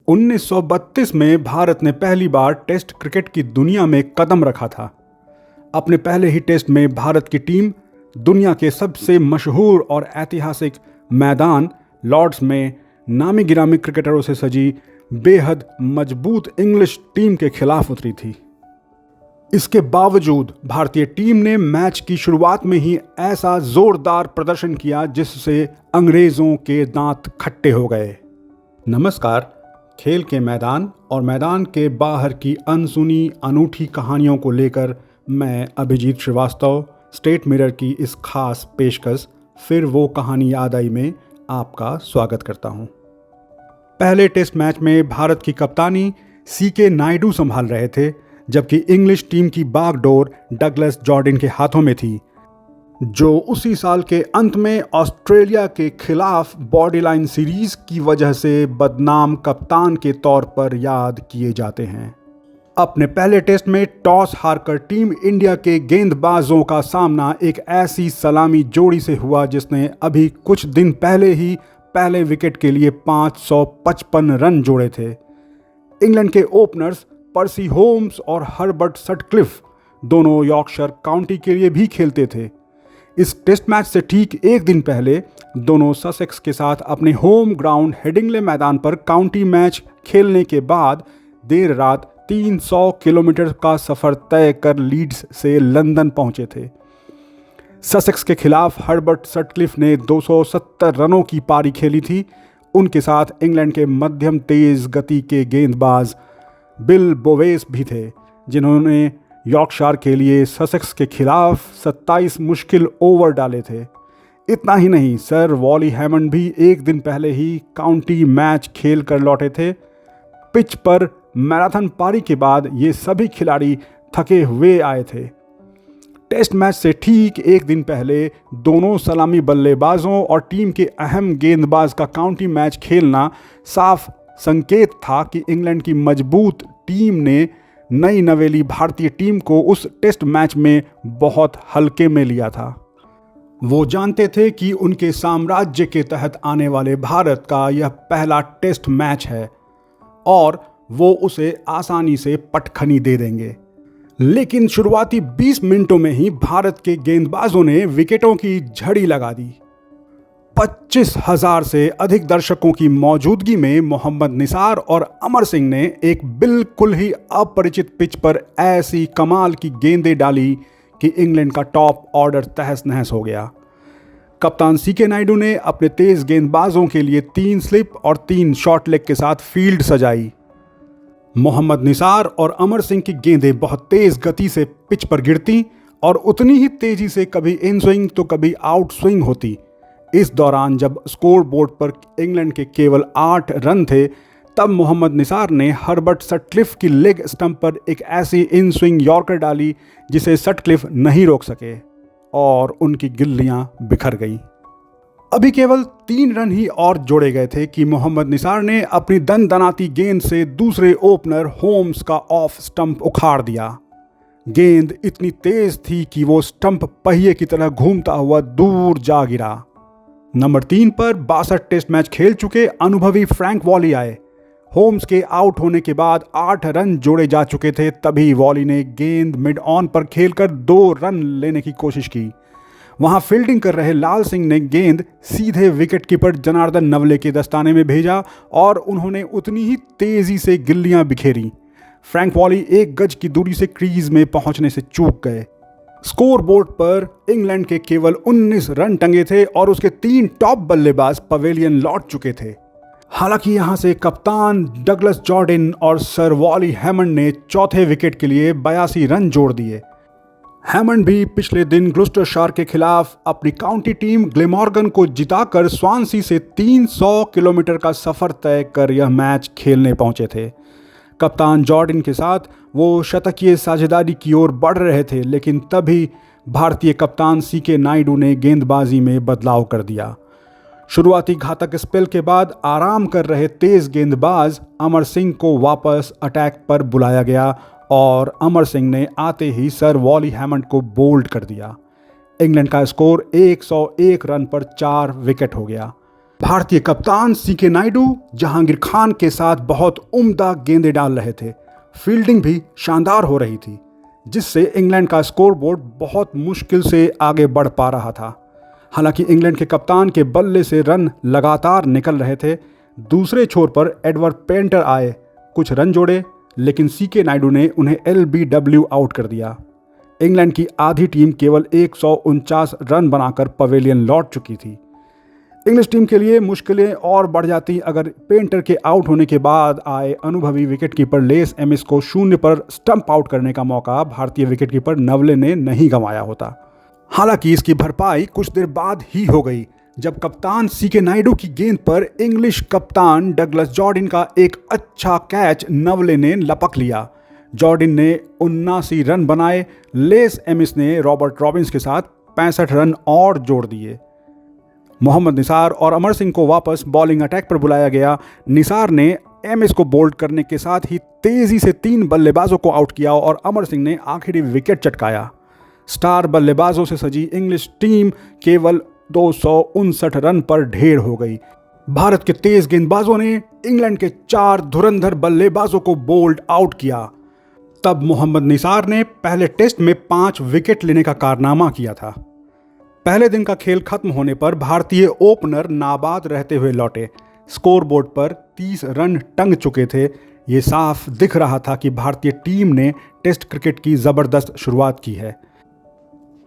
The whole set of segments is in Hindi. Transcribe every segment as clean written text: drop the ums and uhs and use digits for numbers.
1932 में भारत ने पहली बार टेस्ट क्रिकेट की दुनिया में कदम रखा था। अपने पहले ही टेस्ट में भारत की टीम दुनिया के सबसे मशहूर और ऐतिहासिक मैदान लॉर्ड्स में नामी गिरामी क्रिकेटरों से सजी बेहद मजबूत इंग्लिश टीम के खिलाफ उतरी थी। इसके बावजूद भारतीय टीम ने मैच की शुरुआत में ही ऐसा जोरदार प्रदर्शन किया जिससे अंग्रेजों के दांत खट्टे हो गए। नमस्कार, खेल के मैदान और मैदान के बाहर की अनसुनी अनूठी कहानियों को लेकर मैं अभिजीत श्रीवास्तव स्टेट मिरर की इस खास पेशकश फिर वो कहानी याद आई में आपका स्वागत करता हूं। पहले टेस्ट मैच में भारत की कप्तानी सीके नायडू संभाल रहे थे, जबकि इंग्लिश टीम की बागडोर डगलस जॉर्डिन के हाथों में थी, जो उसी साल के अंत में ऑस्ट्रेलिया के खिलाफ बॉर्डरलाइन सीरीज की वजह से बदनाम कप्तान के तौर पर याद किए जाते हैं। अपने पहले टेस्ट में टॉस हारकर टीम इंडिया के गेंदबाजों का सामना एक ऐसी सलामी जोड़ी से हुआ जिसने अभी कुछ दिन पहले ही पहले विकेट के लिए 555 रन जोड़े थे। इंग्लैंड के ओपनर्स पर्सी होम्स और हर्बर्ट सटक्लिफ दोनों यॉर्कशायर काउंटी के लिए भी खेलते थे। इस टेस्ट मैच से ठीक एक दिन पहले दोनों ससेक्स के साथ अपने होम ग्राउंड हेडिंग्ले मैदान पर काउंटी मैच खेलने के बाद देर रात 300 किलोमीटर का सफ़र तय कर लीड्स से लंदन पहुंचे थे। ससेक्स के खिलाफ हर्बर्ट सटक्लिफ ने 270 रनों की पारी खेली थी। उनके साथ इंग्लैंड के मध्यम तेज गति के गेंदबाज बिल बोवेस भी थे, जिन्होंने यॉर्कशायर के लिए ससेक्स के खिलाफ 27 मुश्किल ओवर डाले थे। इतना ही नहीं, सर वॉली हैमंड भी एक दिन पहले ही काउंटी मैच खेल कर लौटे थे। पिच पर मैराथन पारी के बाद ये सभी खिलाड़ी थके हुए आए थे। टेस्ट मैच से ठीक एक दिन पहले दोनों सलामी बल्लेबाजों और टीम के अहम गेंदबाज का काउंटी मैच खेलना साफ संकेत था कि इंग्लैंड की मजबूत टीम ने नई नवेली भारतीय टीम को उस टेस्ट मैच में बहुत हल्के में लिया था। वो जानते थे कि उनके साम्राज्य के तहत आने वाले भारत का यह पहला टेस्ट मैच है और वो उसे आसानी से पटखनी दे देंगे। लेकिन शुरुआती 20 मिनटों में ही भारत के गेंदबाजों ने विकेटों की झड़ी लगा दी। 25,000 से अधिक दर्शकों की मौजूदगी में मोहम्मद निसार और अमर सिंह ने एक बिल्कुल ही अपरिचित पिच पर ऐसी कमाल की गेंदें डाली कि इंग्लैंड का टॉप ऑर्डर तहस नहस हो गया। कप्तान सीके नायडू ने अपने तेज गेंदबाजों के लिए 3 स्लिप और 3 शॉर्ट लेग के साथ फील्ड सजाई। मोहम्मद निसार और अमर सिंह की गेंदें बहुत तेज गति से पिच पर गिरती और उतनी ही तेजी से कभी इन स्विंग तो कभी आउट स्विंग होती। इस दौरान जब स्कोर बोर्ड पर इंग्लैंड के केवल 8 रन थे, तब मोहम्मद निसार ने हर्बर्ट सटक्लिफ की लेग स्टंप पर एक ऐसी इन स्विंग यॉर्कर डाली जिसे सटक्लिफ नहीं रोक सके और उनकी गिल्लियां बिखर गईं। अभी केवल 3 रन ही और जोड़े गए थे कि मोहम्मद निसार ने अपनी दनदनाती गेंद से दूसरे ओपनर होम्स का ऑफ स्टंप उखाड़ दिया। गेंद इतनी तेज थी कि वो स्टंप पहिए की तरह घूमता हुआ दूर जा गिरा। नंबर 3 पर 62 टेस्ट मैच खेल चुके अनुभवी फ्रैंक वॉली आए। होम्स के आउट होने के बाद 8 रन जोड़े जा चुके थे, तभी वॉली ने गेंद मिड ऑन पर खेलकर 2 रन लेने की कोशिश की। वहां फील्डिंग कर रहे लाल सिंह ने गेंद सीधे विकेटकीपर जनार्दन नवले के दस्ताने में भेजा और उन्होंने उतनी ही तेजी से गिल्लियां बिखेरी। फ्रैंक वॉली 1 गज की दूरी से क्रीज में पहुंचने से चूक गए। स्कोर बोर्ड पर इंग्लैंड के केवल 19 रन टंगे थे और उसके 3 टॉप बल्लेबाज पवेलियन लौट चुके थे। हालांकि यहां से कप्तान डगलस जॉर्डिन और सर वॉली हैमंड ने चौथे विकेट के लिए 82 रन जोड़ दिए। हैमंड भी पिछले दिन ग्लुस्टरशायर के खिलाफ अपनी काउंटी टीम ग्लेमॉर्गन को जिताकर स्वानसी से 300 किलोमीटर का सफर तय कर यह मैच खेलने पहुंचे थे। कप्तान जॉर्डिन के साथ वो शतकीय साझेदारी की ओर बढ़ रहे थे, लेकिन तभी भारतीय कप्तान सीके नायडू ने गेंदबाजी में बदलाव कर दिया। शुरुआती घातक स्पेल के बाद आराम कर रहे तेज गेंदबाज अमर सिंह को वापस अटैक पर बुलाया गया और अमर सिंह ने आते ही सर वॉली हैमंड को बोल्ड कर दिया। इंग्लैंड का स्कोर 101 रन पर 4 विकेट हो गया। भारतीय कप्तान सीके नायडू जहांगीर खान के साथ बहुत उम्दा गेंदें डाल रहे थे। फील्डिंग भी शानदार हो रही थी, जिससे इंग्लैंड का स्कोरबोर्ड बहुत मुश्किल से आगे बढ़ पा रहा था। हालांकि इंग्लैंड के कप्तान के बल्ले से रन लगातार निकल रहे थे। दूसरे छोर पर एडवर्ड पेंटर आए, कुछ रन जोड़े, लेकिन सीके नायडू ने उन्हें LBW आउट कर दिया। इंग्लैंड की आधी टीम केवल 149 रन बनाकर पवेलियन लौट चुकी थी। इंग्लिश टीम के लिए मुश्किलें और बढ़ जाती अगर पेंटर के आउट होने के बाद आए अनुभवी विकेटकीपर लेस एमिस को शून्य पर स्टंप आउट करने का मौका भारतीय विकेटकीपर नवले ने नहीं गंवाया होता। हालांकि इसकी भरपाई कुछ देर बाद ही हो गई, जब कप्तान सीके नायडू की गेंद पर इंग्लिश कप्तान डगलस जॉर्डिन का एक अच्छा कैच नवले ने लपक लिया। जॉर्डिन ने 79 रन बनाए। लेस एमिस ने रॉबर्ट रॉबिन्स के साथ 65 रन और जोड़ दिए। मोहम्मद निसार और अमर सिंह को वापस बॉलिंग अटैक पर बुलाया गया। निसार ने एमिस को बोल्ड करने के साथ ही तेजी से 3 बल्लेबाजों को आउट किया और अमर सिंह ने आखिरी विकेट चटकाया। स्टार बल्लेबाजों से सजी इंग्लिश टीम केवल 259 रन पर ढेर हो गई। भारत के तेज गेंदबाजों ने इंग्लैंड के 4 धुरंधर बल्लेबाजों को बोल्ड आउट किया। तब मोहम्मद निसार ने पहले टेस्ट में 5 विकेट लेने का कारनामा किया था। पहले दिन का खेल खत्म होने पर भारतीय ओपनर नाबाद रहते हुए लौटे। स्कोरबोर्ड पर 30 रन टंग चुके थे। ये साफ दिख रहा था कि भारतीय टीम ने टेस्ट क्रिकेट की जबरदस्त शुरुआत की है।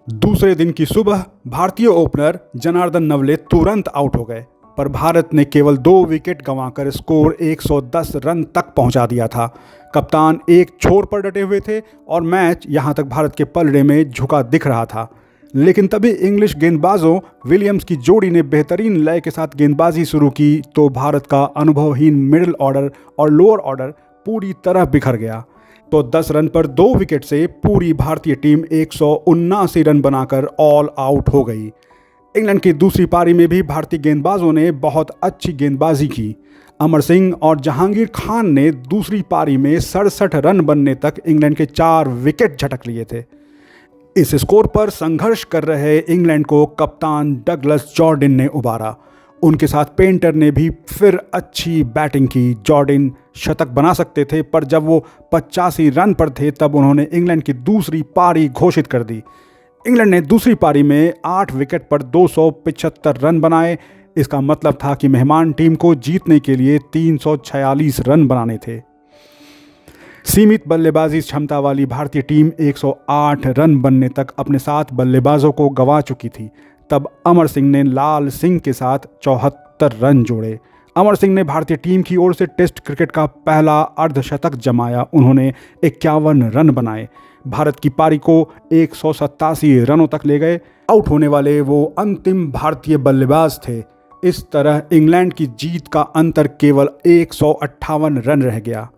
दूसरे दिन की सुबह भारतीय ओपनर जनार्दन नवले तुरंत आउट हो गए, पर भारत ने केवल 2 विकेट गंवाकर स्कोर 110 रन तक पहुंचा दिया था। कप्तान एक छोर पर डटे हुए थे और मैच यहां तक भारत के पलड़े में झुका दिख रहा था। लेकिन तभी इंग्लिश गेंदबाजों विलियम्स की जोड़ी ने बेहतरीन लय के साथ गेंदबाजी शुरू की तो भारत का अनुभवहीन मिडिल ऑर्डर और लोअर ऑर्डर पूरी तरह बिखर गया। तो 10 रन पर 2 विकेट से पूरी भारतीय टीम 179 रन बनाकर ऑल आउट हो गई। इंग्लैंड की दूसरी पारी में भी भारतीय गेंदबाजों ने बहुत अच्छी गेंदबाजी की। अमर सिंह और जहांगीर खान ने दूसरी पारी में 67 रन बनने तक इंग्लैंड के 4 विकेट झटक लिए थे। इस स्कोर पर संघर्ष कर रहे इंग्लैंड को कप्तान डगलस जॉर्डिन ने उबारा। उनके साथ पेंटर ने भी फिर अच्छी बैटिंग की। जॉर्डिन शतक बना सकते थे, पर जब वो 85 रन पर थे तब उन्होंने इंग्लैंड की दूसरी पारी घोषित कर दी। इंग्लैंड ने दूसरी पारी में 8 विकेट पर 275 रन बनाए। इसका मतलब था कि मेहमान टीम को जीतने के लिए 346 रन बनाने थे। सीमित बल्लेबाजी क्षमता वाली भारतीय टीम 108 रन बनने तक अपने 7 बल्लेबाजों को गंवा चुकी थी। तब अमर सिंह ने लाल सिंह के साथ 74 रन जोड़े। अमर सिंह ने भारतीय टीम की ओर से टेस्ट क्रिकेट का पहला अर्धशतक जमाया। उन्होंने 51 रन बनाए। भारत की पारी को 187 रनों तक ले गए। आउट होने वाले वो अंतिम भारतीय बल्लेबाज थे। इस तरह इंग्लैंड की जीत का अंतर केवल 158 रन रह गया।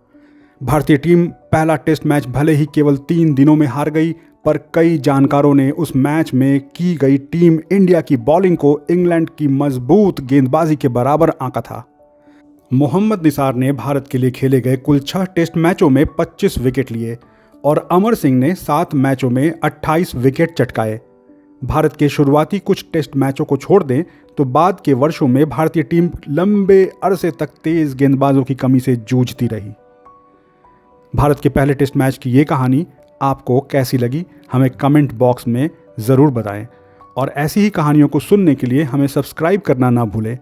भारतीय टीम पहला टेस्ट मैच भले ही केवल 3 दिनों में हार गई, पर कई जानकारों ने उस मैच में की गई टीम इंडिया की बॉलिंग को इंग्लैंड की मजबूत गेंदबाजी के बराबर आंका था। मोहम्मद निसार ने भारत के लिए खेले गए कुल 6 टेस्ट मैचों में 25 विकेट लिए और अमर सिंह ने 7 मैचों में 28 विकेट चटकाए। भारत के शुरुआती कुछ टेस्ट मैचों को छोड़ दें तो बाद के वर्षों में भारतीय टीम लंबे अरसे तक तेज गेंदबाजों की कमी से जूझती रही। भारत के पहले टेस्ट मैच की ये कहानी आपको कैसी लगी, हमें कमेंट बॉक्स में ज़रूर बताएं और ऐसी ही कहानियों को सुनने के लिए हमें सब्सक्राइब करना ना भूलें।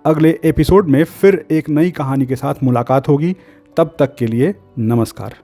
अगले एपिसोड में फिर एक नई कहानी के साथ मुलाकात होगी। तब तक के लिए नमस्कार।